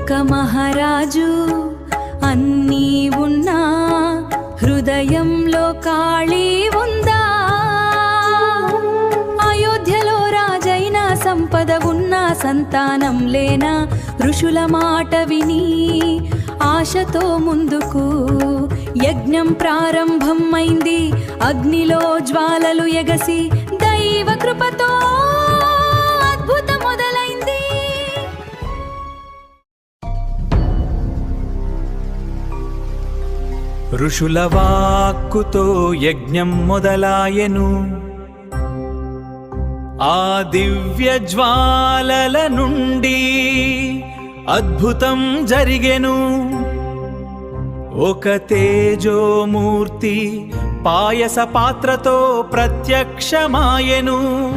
ఒక మహారాజు అన్నీ ఉన్నా హృదయంలో ఖాళీ ఉందా? అయోధ్యలో రాజైన సంపద ఉన్న సంతానం లేనా? ఋషుల మాట విని ఆశతో ముందుకు యజ్ఞం ప్రారంభమైంది. అగ్నిలో జ్వాలలు ఎగసి దైవ కృపతో అద్భుతం మొదలైంది. ఋషుల వాక్కుతో యజ్ఞం మొదలాయెను. ఆ దివ్య జ్వాలల నుండి అద్భుతం జరిగెను. ఒక తేజోమూర్తి పాయస పాత్రతో ప్రత్యక్షమాయెను.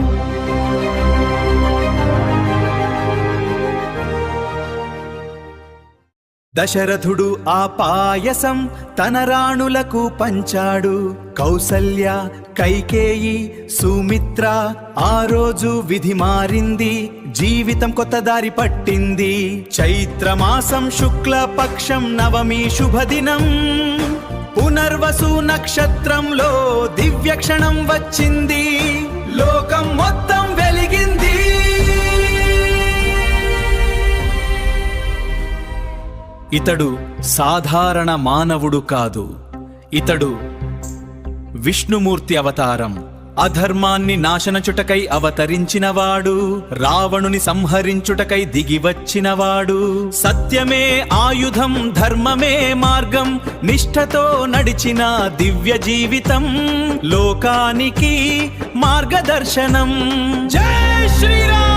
దశరథుడు ఆ పాయసం తన రాణులకు పంచాడు. కౌసల్య, కైకేయి, సుమిత్ర. ఆ రోజు విధి మారింది, జీవితం కొత్త దారి పట్టింది. చైత్రమాసం శుక్లపక్షం నవమి శుభదినం. పునర్వసు నక్షత్రంలో దివ్య క్షణం వచ్చింది. లోకం మొత్తం వెలిగింది. ఇతడు సాధారణ మానవుడు కాదు. ఇతడు విష్ణుమూర్తి అవతారం. అధర్మాన్ని నాశనచుటకై అవతరించినవాడు. రావణుని సంహరించుటకై దిగివచ్చినవాడు. సత్యమే ఆయుధం, ధర్మమే మార్గం. నిష్ఠతో నడిచిన దివ్య జీవితం లోకానికి మార్గదర్శనం. జై శ్రీరామ్.